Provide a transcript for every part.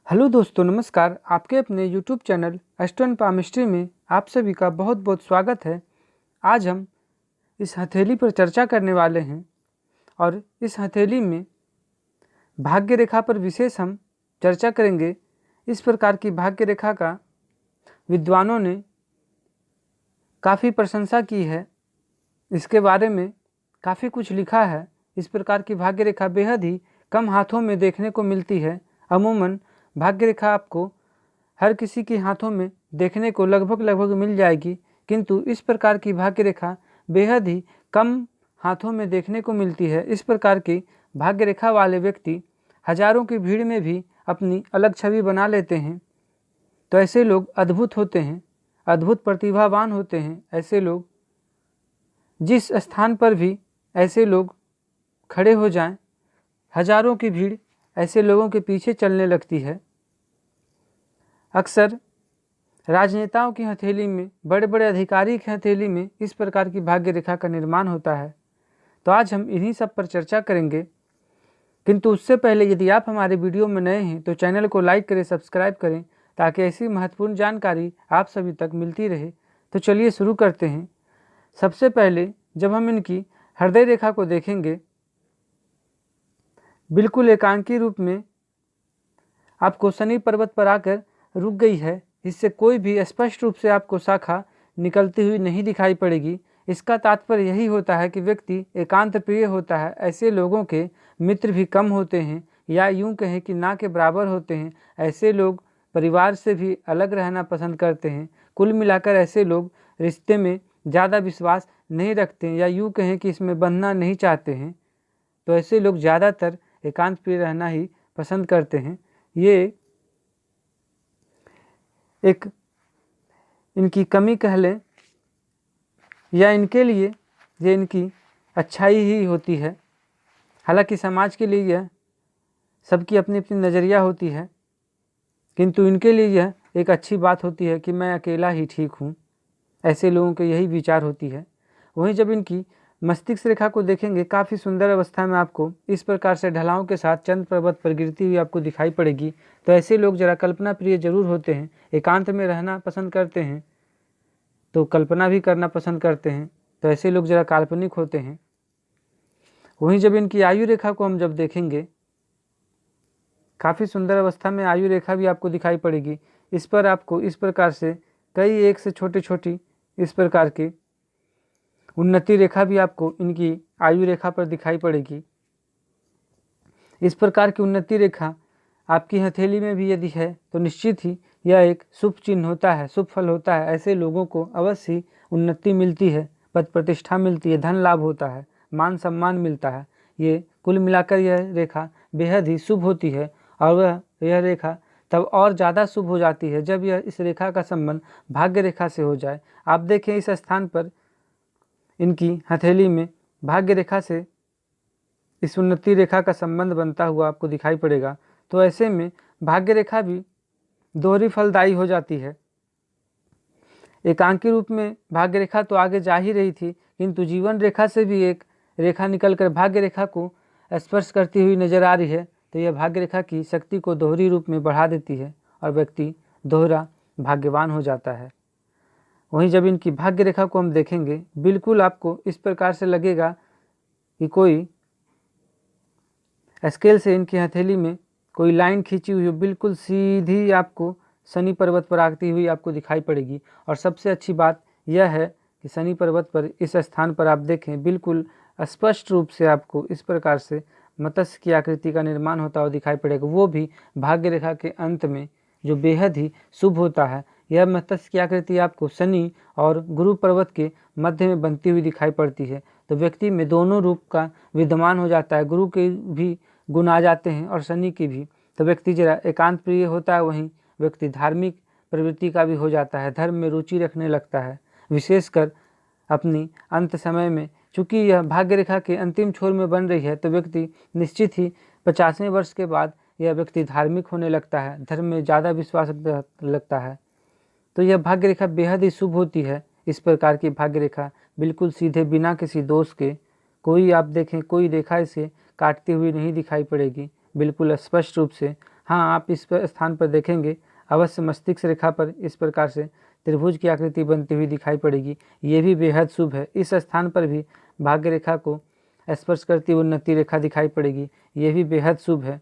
Hello दोस्तों, नमस्कार। आपके अपने YouTube channel astro and palmistry में आप सभी का बहुत बहुत स्वागत है। आज हम इस हथेली पर चर्चा करने वाले हैं और इस हथेली में भाग्य रेखा पर विशेष हम चर्चा करेंगे। इस प्रकार की भाग्य रेखा का विद्वानों ने काफ़ी प्रशंसा की है, इसके बारे में काफ़ी कुछ लिखा है। इस प्रकार की भाग्य रेखा बेहद ही कम हाथों में देखने को मिलती है। अमूमन भाग्य रेखा आपको हर किसी के हाथों में देखने को लगभग मिल जाएगी, किंतु इस प्रकार की भाग्य रेखा बेहद ही कम हाथों में देखने को मिलती है। इस प्रकार की भाग्य रेखा वाले व्यक्ति हजारों की भीड़ में भी अपनी अलग छवि बना लेते हैं। तो ऐसे लोग अद्भुत होते हैं, अद्भुत प्रतिभावान होते हैं। ऐसे लोग जिस स्थान पर भी ऐसे लोग खड़े हो जाएं, हजारों की भीड़ ऐसे लोगों के पीछे चलने लगती है। अक्सर राजनेताओं की हथेली में, बड़े बड़े अधिकारी की हथेली में इस प्रकार की भाग्य रेखा का निर्माण होता है। तो आज हम इन्हीं सब पर चर्चा करेंगे, किंतु उससे पहले यदि आप हमारे वीडियो में नए हैं तो चैनल को लाइक करें, सब्सक्राइब करें, ताकि ऐसी महत्वपूर्ण जानकारी आप सभी तक मिलती रहे। तो चलिए शुरू करते हैं। सबसे पहले जब हम इनकी हृदय रेखा को देखेंगे, बिल्कुल एकांकी रूप में आपको शनि पर्वत पर आकर रुक गई है। इससे कोई भी स्पष्ट रूप से आपको शाखा निकलती हुई नहीं दिखाई पड़ेगी। इसका तात्पर्य यही होता है कि व्यक्ति एकांत प्रिय होता है। ऐसे लोगों के मित्र भी कम होते हैं, या यूं कहें कि ना के बराबर होते हैं। ऐसे लोग परिवार से भी अलग रहना पसंद करते हैं। कुल मिलाकर ऐसे लोग रिश्ते में ज़्यादा विश्वास नहीं रखते हैं, या यूं कहें कि इसमें बंधना नहीं चाहते हैं। तो ऐसे लोग ज़्यादातर एकांत प्रिय रहना ही पसंद करते हैं। ये एक इनकी कमी कह लें, या इनके लिए ये इनकी अच्छाई ही होती है। हालांकि समाज के लिए यह सबकी अपनी अपनी नज़रिया होती है, किंतु इनके लिए यह एक अच्छी बात होती है कि मैं अकेला ही ठीक हूँ। ऐसे लोगों के यही विचार होती है। वहीं जब इनकी मस्तिष्क रेखा को देखेंगे, काफ़ी सुंदर अवस्था में आपको इस प्रकार से ढलानों के साथ चंद्र पर्वत पर गिरती हुई आपको दिखाई पड़ेगी। तो ऐसे लोग जरा कल्पना प्रिय जरूर होते हैं, एकांत में रहना पसंद करते हैं, तो कल्पना भी करना पसंद करते हैं। तो ऐसे लोग जरा काल्पनिक होते हैं। वहीं जब इनकी आयु रेखा को हम जब देखेंगे, काफ़ी सुंदर अवस्था में आयु रेखा भी आपको दिखाई पड़ेगी। इस पर आपको इस प्रकार से कई एक से छोटी छोटी इस प्रकार की उन्नति रेखा भी आपको इनकी आयु रेखा पर दिखाई पड़ेगी। इस प्रकार की उन्नति रेखा आपकी हथेली में भी यदि है तो निश्चित ही यह एक शुभ चिन्ह होता है, शुभ फल होता है। ऐसे लोगों को अवश्य ही उन्नति मिलती है, पद प्रतिष्ठा मिलती है, धन लाभ होता है, मान सम्मान मिलता है। ये कुल मिलाकर यह रेखा बेहद ही शुभ होती है। और यह रेखा तब और ज़्यादा शुभ हो जाती है जब यह इस रेखा का संबंध भाग्य रेखा से हो जाए। आप देखें, इस स्थान पर इनकी हथेली में भाग्य रेखा से इस उन्नति रेखा का संबंध बनता हुआ आपको दिखाई पड़ेगा। तो ऐसे में भाग्य रेखा भी दोहरी फलदायी हो जाती है। एकांकी रूप में भाग्य रेखा तो आगे जा ही रही थी, किंतु जीवन रेखा से भी एक रेखा निकलकर भाग्य रेखा को स्पर्श करती हुई नजर आ रही है। तो यह भाग्य रेखा की शक्ति को दोहरी रूप में बढ़ा देती है और व्यक्ति दोहरा भाग्यवान हो जाता है। वहीं जब इनकी भाग्य रेखा को हम देखेंगे, बिल्कुल आपको इस प्रकार से लगेगा कि कोई स्केल से इनकी हथेली में कोई लाइन खींची हुई हो, बिल्कुल सीधी आपको शनि पर्वत पर आती हुई आपको दिखाई पड़ेगी। और सबसे अच्छी बात यह है कि शनि पर्वत पर इस स्थान पर आप देखें, बिल्कुल स्पष्ट रूप से आपको इस प्रकार से मत्स्य की आकृति का निर्माण होता हुआ दिखाई पड़ेगा, वो भी भाग्य रेखा के अंत में, जो बेहद ही शुभ होता है। यह मत्स्य की आकृति आपको शनि और गुरु पर्वत के मध्य में बनती हुई दिखाई पड़ती है। तो व्यक्ति में दोनों रूप का विद्यमान हो जाता है, गुरु के भी गुण आ जाते हैं और शनि की भी। तो व्यक्ति जरा एकांत प्रिय होता है, वहीं व्यक्ति धार्मिक प्रवृत्ति का भी हो जाता है, धर्म में रुचि रखने लगता है। विशेषकर अपनी अंत समय में, चूँकि यह भाग्य रेखा के अंतिम छोर में बन रही है, तो व्यक्ति निश्चित ही 50वें वर्ष के बाद यह व्यक्ति धार्मिक होने लगता है, धर्म में ज़्यादा विश्वास लगता है। तो यह भाग्य रेखा बेहद ही शुभ होती है। इस प्रकार की भाग्य रेखा बिल्कुल सीधे, बिना किसी दोष के, कोई आप देखें कोई रेखा इसे काटती हुई नहीं दिखाई पड़ेगी, बिल्कुल स्पष्ट रूप से हाँ, आप इस स्थान पर देखेंगे अवश्य मस्तिष्क रेखा पर इस प्रकार से त्रिभुज की आकृति बनती हुई दिखाई पड़ेगी। ये भी बेहद शुभ है। इस स्थान पर भी भाग्य रेखा को स्पर्श करती हुई उन्नति रेखा दिखाई पड़ेगी। ये भी बेहद शुभ है।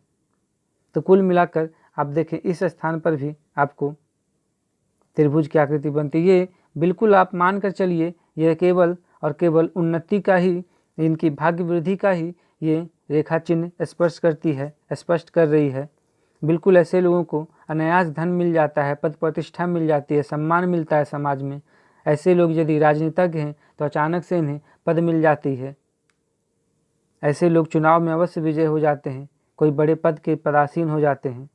तो कुल मिलाकर आप देखें इस स्थान पर भी आपको त्रिभुज की आकृति बनती है। ये बिल्कुल आप मान कर चलिए, यह केवल और केवल उन्नति का ही, इनकी भाग्य वृद्धि का ही ये रेखा चिन्ह स्पर्श करती है, स्पष्ट कर रही है। बिल्कुल ऐसे लोगों को अनायास धन मिल जाता है, पद प्रतिष्ठा मिल जाती है, सम्मान मिलता है समाज में। ऐसे लोग यदि राजनीतिज्ञ हैं तो अचानक से इन्हें पद मिल जाती है। ऐसे लोग चुनाव में अवश्य विजय हो जाते हैं, कोई बड़े पद के पदासीन हो जाते हैं।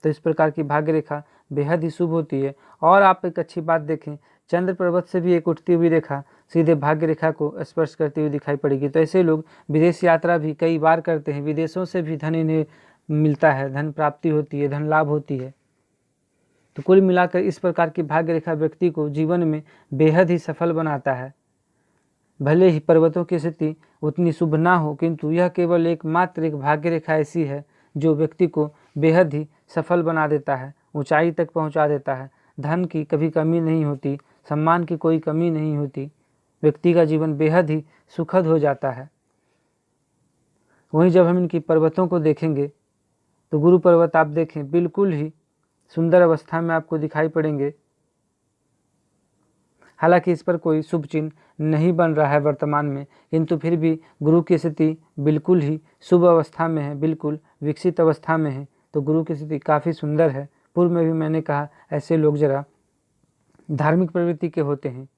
तो इस प्रकार की भाग्य रेखा बेहद ही शुभ होती है। और आप एक अच्छी बात देखें, चंद्र पर्वत से भी एक उठती हुई रेखा सीधे भाग्य रेखा को स्पर्श करती हुई दिखाई पड़ेगी। तो ऐसे लोग विदेश यात्रा भी कई बार करते हैं, विदेशों से भी धन इन्हें मिलता है, धन प्राप्ति होती है, धन लाभ होती है। तो कुल मिलाकर इस प्रकार की भाग्य रेखा व्यक्ति को जीवन में बेहद ही सफल बनाता है। भले ही पर्वतों की स्थिति उतनी शुभ ना हो, किंतु यह केवल एकमात्र एक भाग्य रेखा ऐसी है जो व्यक्ति को बेहद ही सफल बना देता है, ऊंचाई तक पहुंचा देता है। धन की कभी कमी नहीं होती, सम्मान की कोई कमी नहीं होती, व्यक्ति का जीवन बेहद ही सुखद हो जाता है। वहीं जब हम इनकी पर्वतों को देखेंगे तो गुरु पर्वत आप देखें बिल्कुल ही सुंदर अवस्था में आपको दिखाई पड़ेंगे। हालांकि इस पर कोई शुभ चिन्ह नहीं बन रहा है वर्तमान में, किंतु फिर भी गुरु की स्थिति बिल्कुल ही शुभ अवस्था में है, बिल्कुल विकसित अवस्था में है। तो गुरु की स्थिति काफ़ी सुंदर है। पूर्व में भी मैंने कहा ऐसे लोग जरा धार्मिक प्रवृत्ति के होते हैं।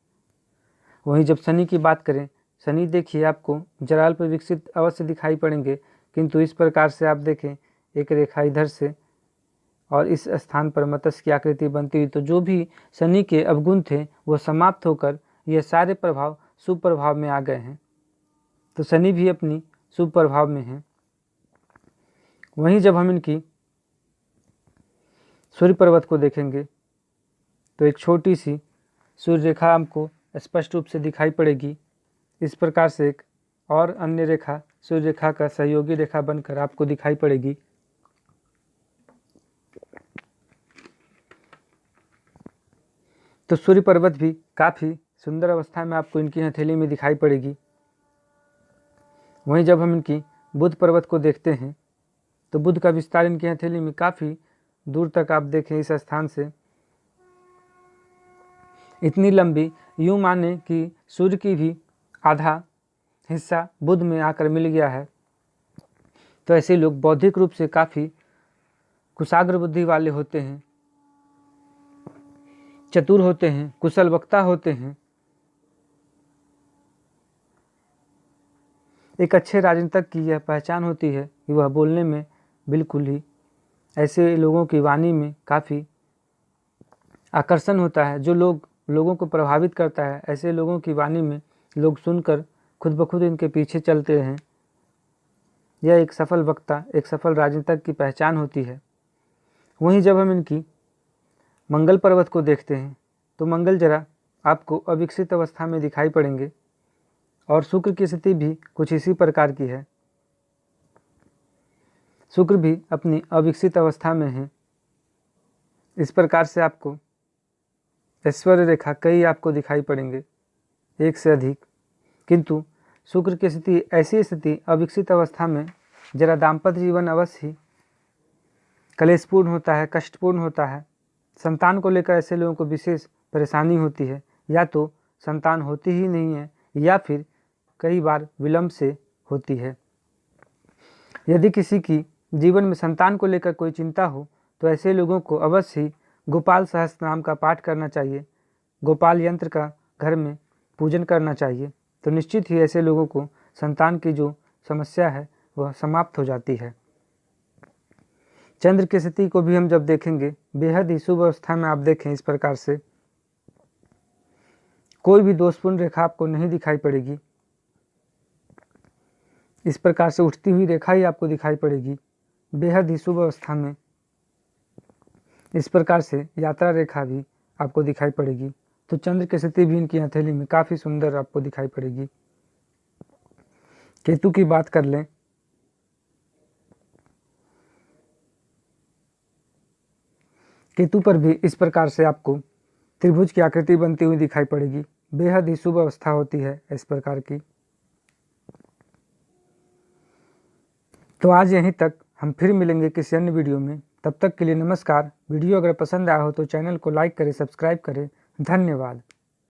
वहीं जब शनि की बात करें, शनि देखिए आपको जराल पर विकसित अवश्य दिखाई पड़ेंगे, किंतु इस प्रकार से आप देखें एक रेखा इधर से और इस स्थान पर मत्स्य की आकृति बनती हुई, तो जो भी शनि के अवगुण थे वो समाप्त होकर ये सारे प्रभाव शुभ प्रभाव में आ गए हैं। तो शनि भी अपनी शुभ प्रभाव में है। वहीं जब हम इनकी सूर्य पर्वत को देखेंगे तो एक छोटी सी सूर्य रेखा हमको स्पष्ट रूप से दिखाई पड़ेगी। इस प्रकार से एक और अन्य रेखा सूर्य रेखा का सहयोगी रेखा बनकर आपको दिखाई पड़ेगी। तो सूर्य पर्वत भी काफ़ी सुंदर अवस्था में आपको इनकी हथेली में दिखाई पड़ेगी। वहीं जब हम इनकी बुध पर्वत को देखते हैं तो बुध का विस्तार इनकी हथेली में काफ़ी दूर तक आप देखें, इस स्थान से इतनी लंबी, यूँ माने कि सूर्य की भी आधा हिस्सा बुध में आकर मिल गया है। तो ऐसे लोग बौद्धिक रूप से काफ़ी कुशाग्र बुद्धि वाले होते हैं, चतुर होते हैं, कुशल वक्ता होते हैं। एक अच्छे राजनीतिक की यह पहचान होती है कि वह बोलने में बिल्कुल ही ऐसे लोगों की वाणी में काफ़ी आकर्षण होता है, जो लोगों को प्रभावित करता है। ऐसे लोगों की वाणी में लोग सुनकर खुद ब खुद इनके पीछे चलते हैं। यह एक सफल वक्ता, एक सफल राजनीतिक की पहचान होती है। वहीं जब हम इनकी मंगल पर्वत को देखते हैं तो मंगल जरा आपको अविकसित अवस्था में दिखाई पड़ेंगे और शुक्र की स्थिति भी कुछ इसी प्रकार की है। शुक्र भी अपनी अविकसित अवस्था में है। इस प्रकार से आपको ऐश्वर्य रेखा कई आपको दिखाई पड़ेंगे, एक से अधिक, किंतु शुक्र की स्थिति ऐसी स्थिति अविकसित अवस्था में जरा दाम्पत्य जीवन अवश्य ही कलेशपूर्ण होता है, कष्टपूर्ण होता है। संतान को लेकर ऐसे लोगों को विशेष परेशानी होती है, या तो संतान होती ही नहीं है या फिर कई बार विलंब से होती है। यदि किसी की जीवन में संतान को लेकर कोई चिंता हो तो ऐसे लोगों को अवश्य ही गोपाल सहस्त्र नाम का पाठ करना चाहिए, गोपाल यंत्र का घर में पूजन करना चाहिए। तो निश्चित ही ऐसे लोगों को संतान की जो समस्या है वह समाप्त हो जाती है। चंद्र की स्थिति को भी हम जब देखेंगे बेहद ही शुभ अवस्था में आप देखें, इस प्रकार से कोई भी दोषपूर्ण रेखा आपको नहीं दिखाई पड़ेगी। इस प्रकार से उठती हुई रेखा ही आपको दिखाई पड़ेगी बेहद ही शुभ अवस्था में। इस प्रकार से यात्रा रेखा भी आपको दिखाई पड़ेगी। तो चंद्र की स्थिति भी इनकी हथेली में काफ़ी सुंदर आपको दिखाई पड़ेगी। केतु की बात कर लें केतु पर भी इस प्रकार से आपको त्रिभुज की आकृति बनती हुई दिखाई पड़ेगी। बेहद ही शुभ अवस्था होती है इस प्रकार की। तो आज यहीं तक, हम फिर मिलेंगे किसी अन्य वीडियो में। तब तक के लिए नमस्कार। वीडियो अगर पसंद आया हो तो चैनल को लाइक करें, सब्सक्राइब करें। धन्यवाद।